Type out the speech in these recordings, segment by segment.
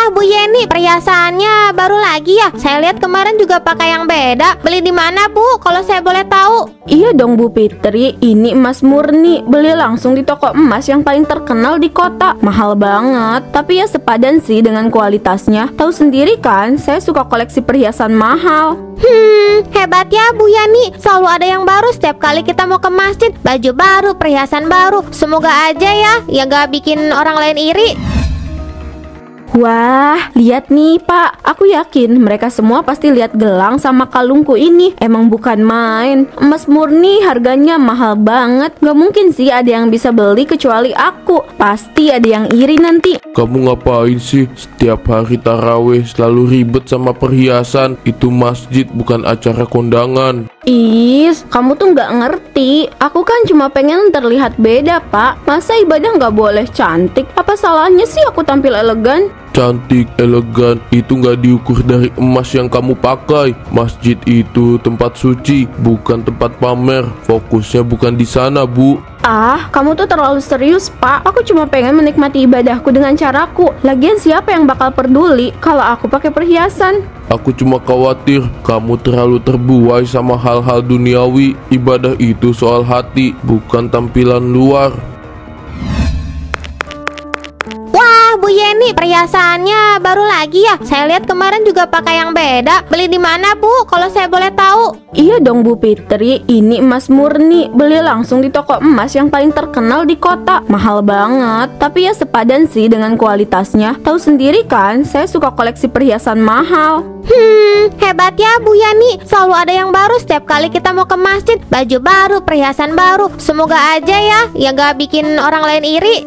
Wah, Bu Yeni, perhiasannya baru lagi ya? Saya lihat kemarin juga pakai yang beda. Beli di mana, Bu? Kalau saya boleh tahu. Iya dong Bu Fitri, ini emas murni. Beli langsung di toko emas yang paling terkenal di kota. Mahal banget, tapi ya sepadan sih dengan kualitasnya. Tahu sendiri kan, saya suka koleksi perhiasan mahal. Hebat ya Bu Yani. Selalu ada yang baru setiap kali kita mau ke masjid. Baju baru, perhiasan baru. Semoga aja ya gak bikin orang lain iri. Wah, lihat nih Pak, aku yakin mereka semua pasti lihat gelang sama kalungku ini. Emang bukan main. Emas murni harganya mahal banget. Gak mungkin sih ada yang bisa beli kecuali aku. Pasti ada yang iri nanti. Kamu ngapain sih? Setiap hari taraweh selalu ribet sama perhiasan. Itu masjid bukan acara kondangan. Is, kamu tuh nggak ngerti. Aku kan cuma pengen terlihat beda, Pak. Masa ibadah nggak boleh cantik? Apa salahnya sih aku tampil elegan? Cantik, elegan, itu nggak diukur dari emas yang kamu pakai. Masjid itu tempat suci, bukan tempat pamer. Fokusnya bukan di sana, Bu. Ah, kamu tuh terlalu serius, Pak. Aku cuma pengen menikmati ibadahku dengan caraku. Lagian siapa yang bakal peduli kalau aku pakai perhiasan? Aku cuma khawatir kamu terlalu terbuai sama hal-hal duniawi. Ibadah itu soal hati, bukan tampilan luar. Wah, Bu Yeni, perhiasannya baru lagi ya? Saya lihat kemarin juga pakai yang beda. Beli di mana, Bu? Kalau saya boleh tahu. Iya dong Bu Fitri, ini emas murni. Beli langsung di toko emas yang paling terkenal di kota. Mahal banget, tapi ya sepadan sih dengan kualitasnya. Tahu sendiri kan, saya suka koleksi perhiasan mahal. Hebat ya Bu Yani. Selalu ada yang baru setiap kali kita mau ke masjid. Baju baru, perhiasan baru. Semoga aja ya gak bikin orang lain iri.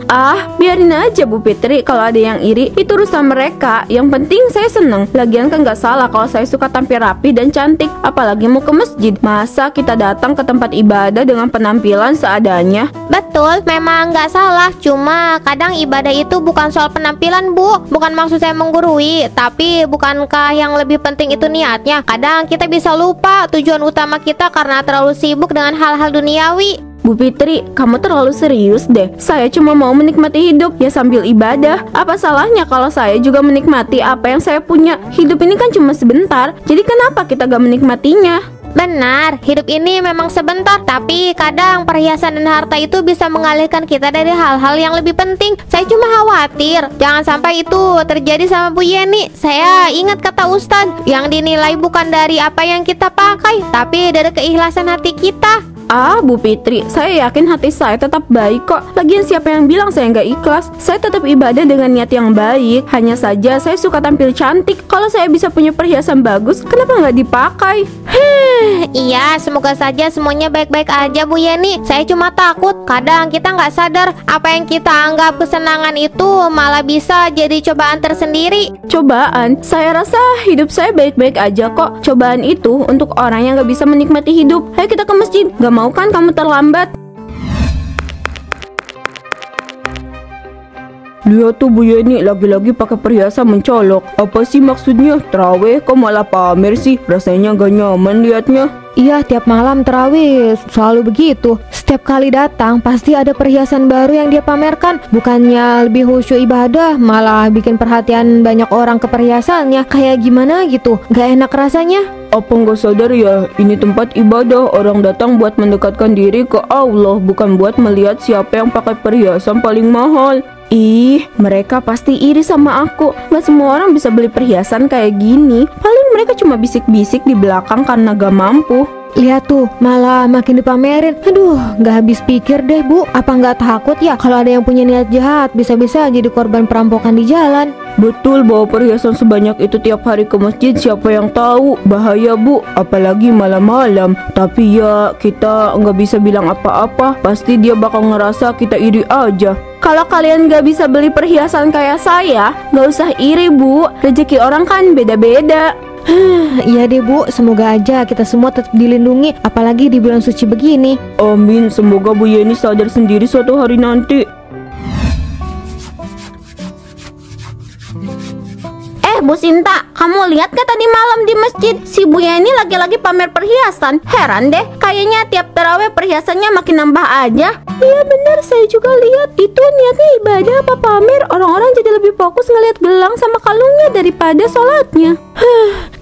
Ah, biarin aja Bu Fitri. Kalau ada yang iri, itu urusan mereka. Yang penting saya seneng. Lagian kan gak salah kalau saya suka tampil rapi dan cantik. Apalagi mau ke masjid. Masa kita datang ke tempat ibadah dengan penampilan seadanya? Betul, memang gak salah. Cuma kadang ibadah itu bukan soal penampilan, Bu. Bukan maksud saya menggurui, tapi bukankah yang lebih penting itu niatnya? Kadang kita bisa lupa tujuan utama kita karena terlalu sibuk dengan hal-hal duniawi. Bu Fitri, kamu terlalu serius deh. Saya cuma mau menikmati hidup, ya sambil ibadah. Apa salahnya kalau saya juga menikmati apa yang saya punya? Hidup ini kan cuma sebentar, jadi kenapa kita gak menikmatinya? Benar, hidup ini memang sebentar, tapi kadang perhiasan dan harta itu bisa mengalihkan kita dari hal-hal yang lebih penting. Saya cuma khawatir jangan sampai itu terjadi sama Bu Yeni. Saya ingat kata Ustadz, yang dinilai bukan dari apa yang kita pakai, tapi dari keikhlasan hati kita. Ah, Bu Fitri, saya yakin hati saya tetap baik kok. Lagian siapa yang bilang saya nggak ikhlas? Saya tetap ibadah dengan niat yang baik. Hanya saja saya suka tampil cantik. Kalau saya bisa punya perhiasan bagus, kenapa nggak dipakai? Iya, semoga saja semuanya baik-baik aja Bu Yeni. Saya cuma takut kadang kita nggak sadar apa yang kita anggap kesenangan itu malah bisa jadi cobaan tersendiri. Cobaan? Saya rasa hidup saya baik-baik aja kok. Cobaan itu untuk orang yang nggak bisa menikmati hidup. Ayo kita ke masjid. Gak mau kan kamu terlambat? Lihat tuh Bu Yeni, lagi-lagi pakai perhiasan mencolok. Apa sih maksudnya? Terawih kok malah pamer sih? Rasanya gak nyaman liatnya. Iya, tiap malam terawih selalu begitu. Setiap kali datang pasti ada perhiasan baru yang dia pamerkan. Bukannya lebih khusyuk ibadah, malah bikin perhatian banyak orang ke perhiasannya. Kayak gimana gitu, gak enak rasanya. Apa nggak sadar ya, ini tempat ibadah. Orang datang buat mendekatkan diri ke Allah, bukan buat melihat siapa yang pakai perhiasan paling mahal. Ih, mereka pasti iri sama aku. Gak semua orang bisa beli perhiasan kayak gini. Paling mereka cuma bisik-bisik di belakang karena gak mampu. Lihat tuh, malah makin dipamerin. Aduh, gak habis pikir deh Bu. Apa gak takut ya kalau ada yang punya niat jahat, bisa-bisa jadi korban perampokan di jalan? Betul, bawa perhiasan sebanyak itu tiap hari ke masjid, siapa yang tahu? Bahaya Bu, apalagi malam-malam. Tapi ya, kita nggak bisa bilang apa-apa. Pasti dia bakal ngerasa kita iri aja. Kalau kalian nggak bisa beli perhiasan kayak saya, nggak usah iri Bu. Rezeki orang kan beda-beda. Iya deh Bu, semoga aja kita semua tetap dilindungi, apalagi di bulan suci begini. Amin, semoga Bu Yeni sadar sendiri suatu hari nanti. Bu Sinta, kamu lihat gak tadi malam di masjid si Bu Yeni lagi-lagi pamer perhiasan? Heran deh, kayaknya tiap tarawih perhiasannya makin nambah aja. Iya bener, saya juga lihat. Itu niatnya ibadah apa pamer? Orang-orang jadi lebih fokus ngeliat gelang sama kalungnya daripada sholatnya.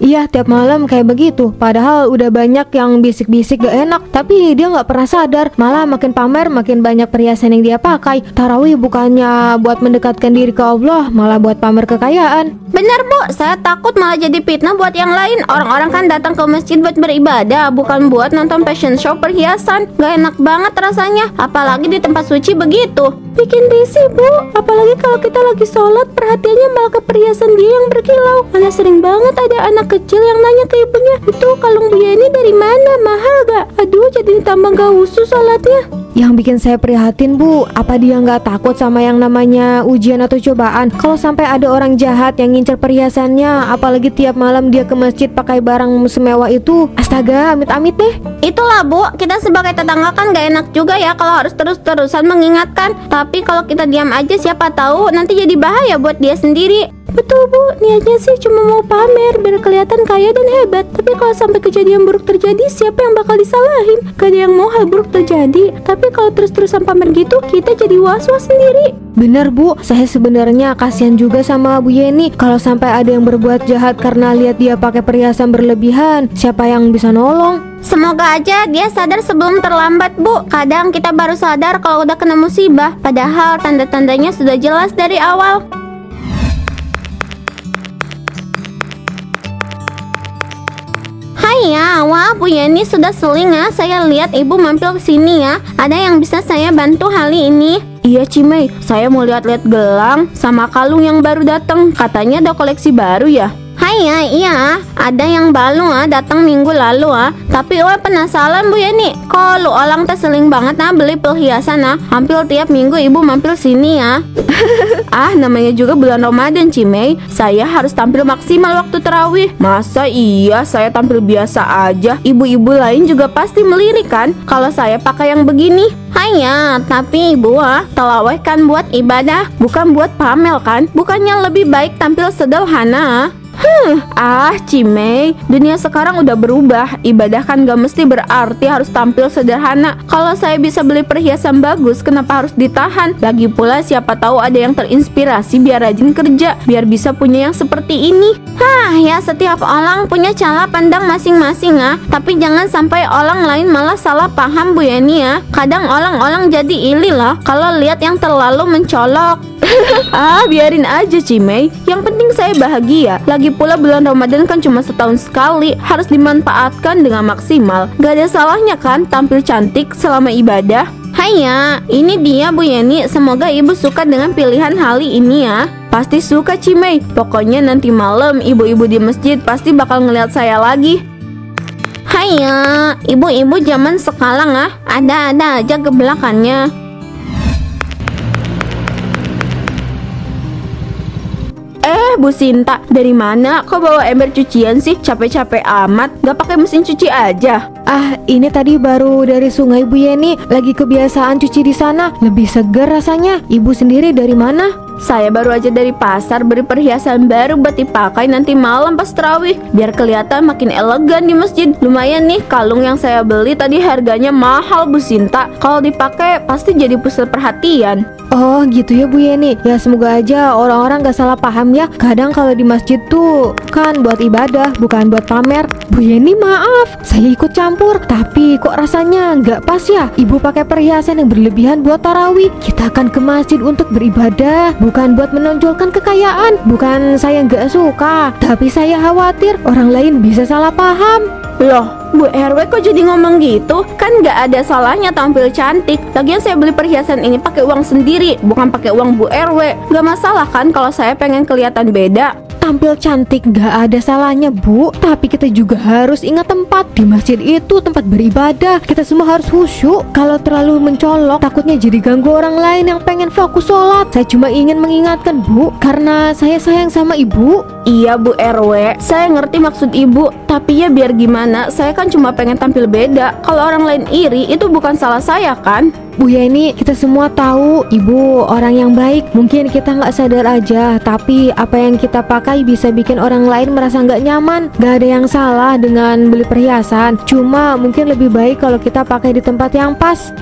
Iya, tiap malam kayak begitu. Padahal udah banyak yang bisik-bisik gak enak, tapi dia nggak pernah sadar. Malah makin pamer, makin banyak perhiasan yang dia pakai. Tarawih bukannya buat mendekatkan diri ke Allah, malah buat pamer kekayaan. Benar Bu, saya takut malah jadi fitnah buat yang lain. Orang-orang kan datang ke masjid buat beribadah, bukan buat nonton fashion show perhiasan. Gak enak banget rasanya, apalagi di tempat suci begitu. Bikin risih Bu, apalagi kalau kita lagi sholat perhatiannya malah ke perhiasan dia yang berkilau. Mana sering banget ada anak kecil yang nanya ke ibunya, itu kalung Bu Yeni dari mana, mahal gak? Aduh, jadi tambah gak khusus sholatnya. Yang bikin saya prihatin Bu, apa dia nggak takut sama yang namanya ujian atau cobaan? Kalau sampai ada orang jahat yang ngincer perhiasannya, apalagi tiap malam dia ke masjid pakai barang semewah itu, astaga, amit-amit deh. Itulah Bu, kita sebagai tetangga kan gak enak juga ya kalau harus terus-terusan mengingatkan. Tapi kalau kita diam aja, siapa tahu nanti jadi bahaya buat dia sendiri. Betul Bu, niatnya sih cuma mau pamer biar kelihatan kaya dan hebat. Tapi kalau sampai kejadian buruk terjadi, siapa yang bakal disalahin? Gak ada yang mau hal buruk terjadi. Tapi kalau terus-terusan pamer gitu, kita jadi was-was sendiri. Bener Bu, saya sebenarnya kasihan juga sama Bu Yeni. Kalau sampai ada yang berbuat jahat karena lihat dia pakai perhiasan berlebihan, siapa yang bisa nolong? Semoga aja dia sadar sebelum terlambat Bu. Kadang kita baru sadar kalau udah kena musibah, padahal tanda-tandanya sudah jelas dari awal. Ya, wah Bu Yeni sudah seling ya. Saya lihat Ibu mampir ke sini ya. Ada yang bisa saya bantu kali ini? Iya Cimei, saya mau lihat-lihat gelang sama kalung yang baru datang. Katanya ada koleksi baru ya. Hai ya, iya, ada yang baru datang minggu lalu Tapi penasaran Bu Yeni, kok lu orang terseling banget beli perhiasan hampir tiap minggu Ibu mampir sini ya. Namanya juga bulan Ramadan Cimei. Saya harus tampil maksimal waktu tarawih. Masa iya saya tampil biasa aja? Ibu-ibu lain juga pasti melirik kan kalau saya pakai yang begini. Hai ya, tapi Ibu tarawih kan buat ibadah, bukan buat pamer kan? Bukannya lebih baik tampil sederhana? Cimei, dunia sekarang udah berubah. Ibadah kan gak mesti berarti harus tampil sederhana. Kalau saya bisa beli perhiasan bagus, kenapa harus ditahan? Lagi pula siapa tahu ada yang terinspirasi biar rajin kerja, biar bisa punya yang seperti ini. Ya setiap orang punya cara pandang masing-masing Tapi jangan sampai orang lain malah salah paham Bu Yeni ya. Kadang orang-orang jadi iri loh kalau lihat yang terlalu mencolok. Biarin aja Cimei. Yang penting saya bahagia. Lagi pula bulan Ramadan kan cuma setahun sekali, harus dimanfaatkan dengan maksimal. Gak ada salahnya kan tampil cantik selama ibadah. Hai ya, ini dia Bu Yeni. Semoga Ibu suka dengan pilihan kali ini ya. Pasti suka Cimei. Pokoknya nanti malam ibu-ibu di masjid pasti bakal ngeliat saya lagi. Hai ya, ibu-ibu zaman sekarang ada-ada aja gebelakannya. Bu Sinta, dari mana kok bawa ember cucian sih? Capek-capek amat, gak pakai mesin cuci aja? Ini tadi baru dari sungai Bu Yeni. Lagi kebiasaan cuci di sana, lebih seger rasanya. Ibu sendiri dari mana? Saya baru aja dari pasar beli perhiasan baru buat dipakai nanti malam pas tarawih, biar kelihatan makin elegan di masjid. Lumayan nih, kalung yang saya beli tadi harganya mahal Bu Sinta. Kalau dipakai pasti jadi pusat perhatian. Oh gitu ya Bu Yeni. Ya semoga aja orang-orang gak salah paham ya. Kadang kalau di masjid tuh kan buat ibadah, bukan buat pamer. Bu Yeni maaf, saya ikut campur. Tapi kok rasanya gak pas ya Ibu pakai perhiasan yang berlebihan buat tarawih. Kita akan ke masjid untuk beribadah, bukan buat menonjolkan kekayaan. Bukan saya gak suka, tapi saya khawatir orang lain bisa salah paham. Loh, Bu RW kok jadi ngomong gitu? Kan gak ada salahnya tampil cantik. Lagian saya beli perhiasan ini pakai uang sendiri, bukan pakai uang Bu RW. Gak masalah kan kalau saya pengen kelihatan beda? Tampil cantik gak ada salahnya Bu, tapi kita juga harus ingat tempat. Di masjid itu tempat beribadah, kita semua harus khusyuk. Kalau terlalu mencolok, takutnya jadi ganggu orang lain yang pengen fokus sholat. Saya cuma ingin mengingatkan Bu, karena saya sayang sama Ibu. Iya Bu RW, saya ngerti maksud Ibu. Tapi ya biar gimana, saya kan cuma pengen tampil beda. Kalau orang lain iri, itu bukan salah saya kan? Bu Yeni, kita semua tahu Ibu orang yang baik. Mungkin kita nggak sadar aja, tapi apa yang kita pakai bisa bikin orang lain merasa nggak nyaman. Gak ada yang salah dengan beli perhiasan, cuma mungkin lebih baik kalau kita pakai di tempat yang pas.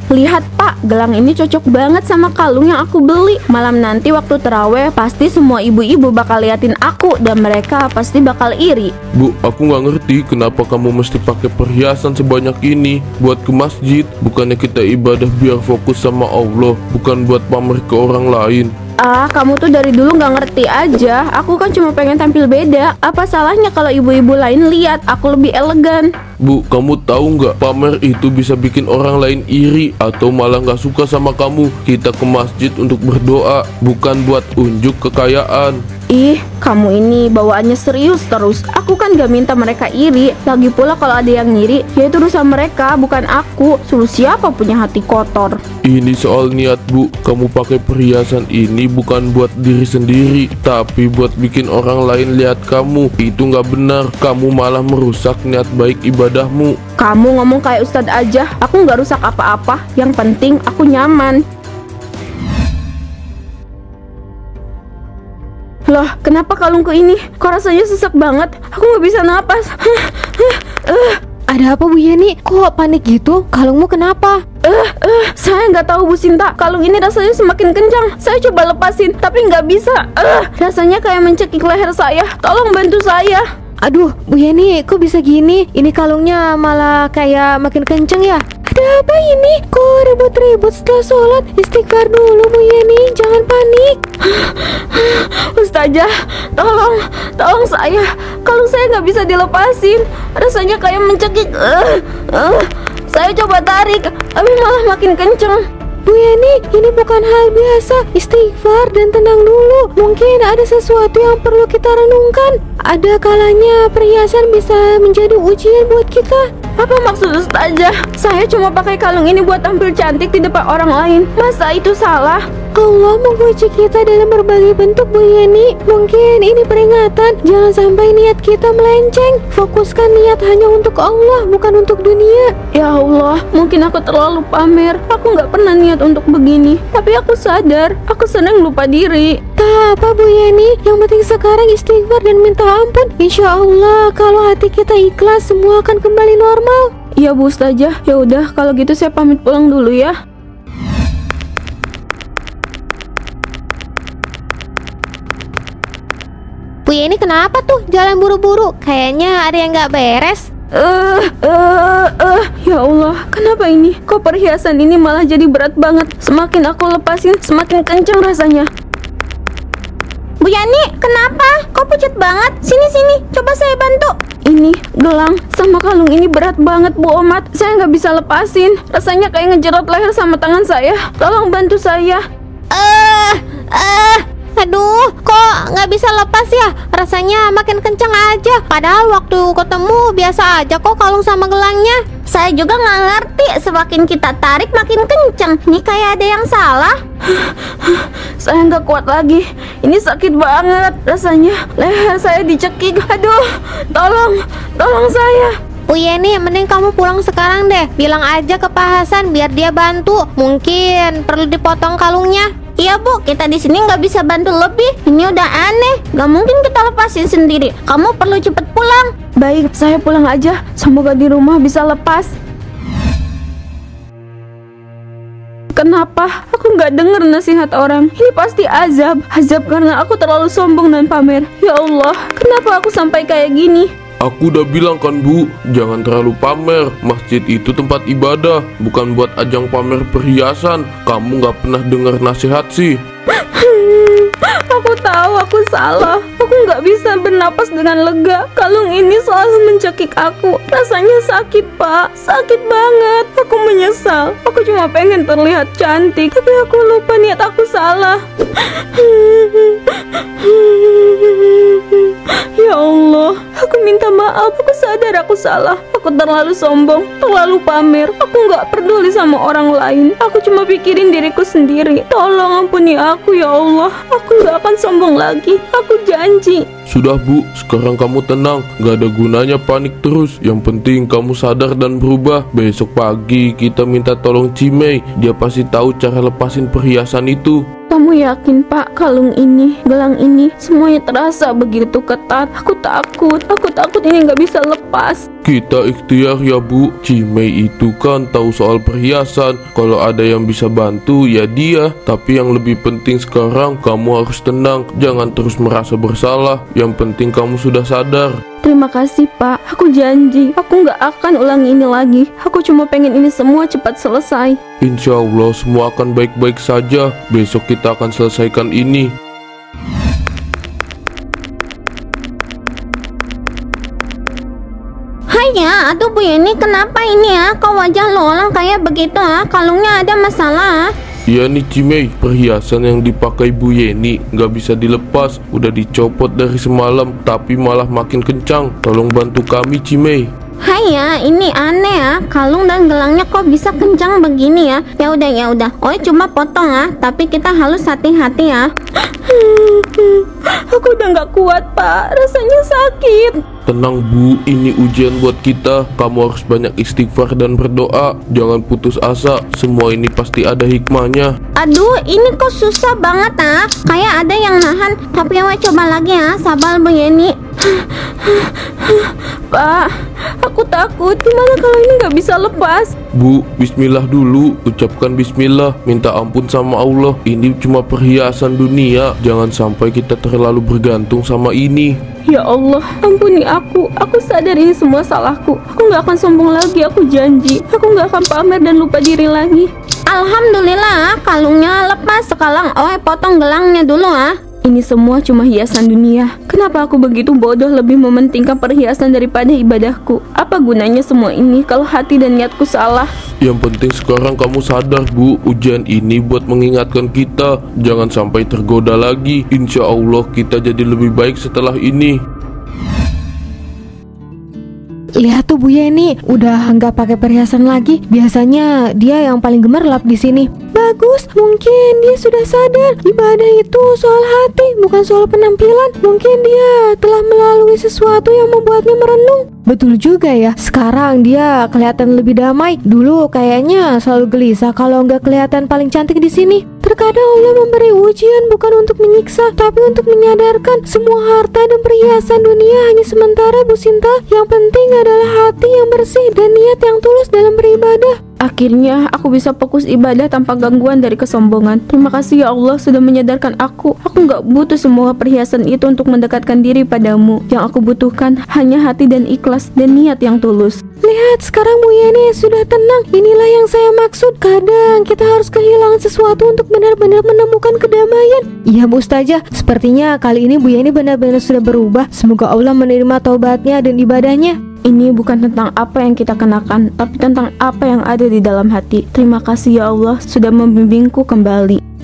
Lihat Pak, gelang ini cocok banget sama kalung yang aku beli. Malam nanti waktu terawih pasti semua ibu-ibu bakal liatin aku dan mereka pasti bakal iri. Bu, aku nggak ngerti kenapa kamu mesti pakai perhiasan sebanyak ini. Buat ke masjid, bukannya kita ibadah biar fokus sama Allah, bukan buat pamer ke orang lain. Ah, kamu tuh dari dulu nggak ngerti aja. Aku kan cuma pengen tampil beda. Apa salahnya kalau ibu-ibu lain lihat aku lebih elegan? Bu, kamu tahu nggak, pamer itu bisa bikin orang lain iri atau malah nggak suka sama kamu. Kita ke masjid untuk berdoa, bukan buat unjuk kekayaan. Ih, kamu ini bawaannya serius terus. Aku kan gak minta mereka iri. Lagi pula kalau ada yang ngiri, ya itu urusan mereka, bukan aku. Suruh siapa punya hati kotor. Ini soal niat, Bu. Kamu pakai perhiasan ini bukan buat diri sendiri, tapi buat bikin orang lain lihat kamu. Itu nggak benar. Kamu malah merusak niat baik ibadahmu. Kamu ngomong kayak ustadz aja. Aku nggak rusak apa-apa. Yang penting aku nyaman. Loh, kenapa kalungku ini? Kok rasanya sesak banget? Aku nggak bisa napas. Ada apa Bu Yeni? Kok panik gitu? Kalungmu kenapa? Saya nggak tahu Bu Sinta. Kalung ini rasanya semakin kencang. Saya coba lepasin, tapi nggak bisa. Rasanya kayak mencekik leher saya. Tolong bantu saya. Aduh, Bu Yeni, kok bisa gini? Ini kalungnya malah kayak makin kenceng ya? Ada apa ini? Kok ribut-ribut setelah sholat? Istighfar dulu Bu Yeni, jangan panik. Ustazah, tolong saya. Kalau saya nggak bisa dilepasin, rasanya kayak mencekik. Saya coba tarik, tapi malah makin kenceng. Bu Yeni, ini bukan hal biasa. Istighfar dan tenang dulu. Mungkin ada sesuatu yang perlu kita renungkan. Ada kalanya perhiasan bisa menjadi ujian buat kita. Apa maksud ustazah? Saya cuma pakai kalung ini buat tampil cantik di depan orang lain. Masa itu salah? Allah menguji kita dalam berbagai bentuk Bu Yeni. Mungkin ini peringatan. Jangan sampai niat kita melenceng. Fokuskan niat hanya untuk Allah, bukan untuk dunia. Ya Allah, mungkin aku terlalu pamer. Aku nggak pernah niat untuk begini. Tapi aku sadar, aku sering lupa diri. Tak apa Bu Yeni, yang penting sekarang istighfar dan minta ampun. Insya Allah kalau hati kita ikhlas, semua akan kembali normal. Iya Bu Ustazah, ya udah kalau gitu saya pamit pulang dulu ya. Bu Yeni kenapa tuh jalan buru-buru? Kayaknya ada yang nggak beres. Ya Allah, kenapa ini? Kok perhiasan ini malah jadi berat banget? Semakin aku lepasin, semakin kenceng rasanya. Bu Yani, kenapa? Kok pucat banget? Sini, coba saya bantu. Ini gelang sama kalung ini berat banget Bu Omat. Saya nggak bisa lepasin. Rasanya kayak ngejerat leher sama tangan saya. Tolong bantu saya. Aduh, kok nggak bisa lepas ya? Rasanya makin kencang aja. Padahal waktu ketemu biasa aja kok kalung sama gelangnya. Saya juga nggak ngerti. Semakin kita tarik makin kencang. Ini kayak ada yang salah. Saya nggak kuat lagi. Ini sakit banget. Rasanya leher saya dicekik. Aduh, tolong saya. Bu Yeni, mending kamu pulang sekarang deh. Bilang aja ke Pak Hasan biar dia bantu. Mungkin perlu dipotong kalungnya. Iya Bu, kita di sini nggak bisa bantu lebih. Ini udah aneh. Nggak mungkin kita lepasin sendiri. Kamu perlu cepet pulang. Baik, saya pulang aja. Semoga di rumah bisa lepas. Kenapa aku nggak denger nasihat orang? Ini pasti azab. Azab karena aku terlalu sombong dan pamer. Ya Allah, kenapa aku sampai kayak gini? Aku udah bilang kan Bu, jangan terlalu pamer. Masjid itu tempat ibadah, bukan buat ajang pamer perhiasan. Kamu nggak pernah dengar nasihat sih. Aku tahu aku salah. Aku nggak bisa bernapas dengan lega. Kalung ini selalu mencekik aku. Rasanya sakit Pak, sakit banget. Aku menyesal. Aku cuma pengen terlihat cantik, tapi aku lupa niat aku salah. Ya Allah, aku minta maaf. Aku sadar aku salah. Aku terlalu sombong, terlalu pamer. Aku nggak peduli sama orang lain. Aku cuma pikirin diriku sendiri. Tolong ampuni aku ya Allah. Aku nggak akan sombong lagi. Aku janji. Sudah Bu, sekarang kamu tenang. Gak ada gunanya panik terus. Yang penting kamu sadar dan berubah. Besok pagi kita minta tolong Cimei. Dia pasti tahu cara lepasin perhiasan itu. Kamu yakin Pak, kalung ini, gelang ini, semuanya terasa begitu ketat. Aku takut ini nggak bisa lepas. Kita ikhtiar ya Bu. Cimei itu kan tahu soal perhiasan. Kalau ada yang bisa bantu ya dia. Tapi yang lebih penting sekarang kamu harus tenang. Jangan terus merasa bersalah. Yang penting kamu sudah sadar. Terima kasih Pak, aku janji aku nggak akan ulangi ini lagi. Aku cuma pengen ini semua cepat selesai. Insya Allah semua akan baik-baik saja. Besok kita akan selesaikan ini. Haiya, aduh Bu Yeni, kenapa ini ya? Kok wajah lo orang kayak begitu ah? Kalungnya ada masalah? Iya nih Cimei, perhiasan yang dipakai Bu Yeni nggak bisa dilepas. Udah dicopot dari semalam, tapi malah makin kencang. Tolong bantu kami Cimei. Haiya, ini aneh ya. Kalung dan gelangnya kok bisa kencang begini ya? Ya udah. Oh, cuma potong ah, tapi kita harus hati-hati ya. Aku udah nggak kuat Pak, rasanya sakit. Tenang Bu, ini ujian buat kita. Kamu harus banyak istighfar dan berdoa. Jangan putus asa, semua ini pasti ada hikmahnya. Aduh, ini kok susah banget ah. Kayak ada yang nahan. Tapi ya coba lagi ya, sabar Bu Yeni. Pak, aku takut. Gimana kalau ini nggak bisa lepas? Bu, bismillah dulu. Ucapkan bismillah, minta ampun sama Allah. Ini cuma perhiasan dunia. Jangan sampai kita terlalu bergantung sama ini. Ya Allah, ampuni aku. Aku sadar ini semua salahku. Aku nggak akan sombong lagi, aku janji. Aku nggak akan pamer dan lupa diri lagi. Alhamdulillah, kalungnya lepas sekarang. Oh, potong gelangnya dulu ah. Ini semua cuma hiasan dunia. Kenapa aku begitu bodoh lebih mementingkan perhiasan daripada ibadahku? Apa gunanya semua ini kalau hati dan niatku salah? Yang penting sekarang kamu sadar Bu, ujian ini buat mengingatkan kita. Jangan sampai tergoda lagi. Insya Allah kita jadi lebih baik setelah ini. Lihat tuh Bu Yeni, udah nggak pakai perhiasan lagi. Biasanya dia yang paling gemerlap di sini. Bagus, mungkin dia sudah sadar ibadah itu soal hati, bukan soal penampilan. Mungkin dia telah melalui sesuatu yang membuatnya merenung. Betul juga ya, sekarang dia kelihatan lebih damai. Dulu kayaknya selalu gelisah kalau nggak kelihatan paling cantik di sini. Terkadang Allah memberi ujian bukan untuk menyiksa, tapi untuk menyadarkan semua harta dan perhiasan dunia hanya sementara Bu Sinta. Yang penting adalah hati yang bersih dan niat yang tulus dalam beribadah. Akhirnya aku bisa fokus ibadah tanpa gangguan dari kesombongan. Terima kasih ya Allah sudah menyadarkan aku. Aku nggak butuh semua perhiasan itu untuk mendekatkan diri padamu. Yang aku butuhkan hanya hati dan ikhlas dan niat yang tulus. Lihat, sekarang Bu Yeni sudah tenang. Inilah yang saya maksud. Kadang kita harus kehilangan sesuatu untuk benar-benar menemukan kedamaian. Iya Bu Ustazah, sepertinya kali ini Bu Yeni benar-benar sudah berubah. Semoga Allah menerima taubatnya dan ibadahnya. Ini bukan tentang apa yang kita kenakan, tapi tentang apa yang ada di dalam hati. Terima kasih ya Allah sudah membimbingku kembali.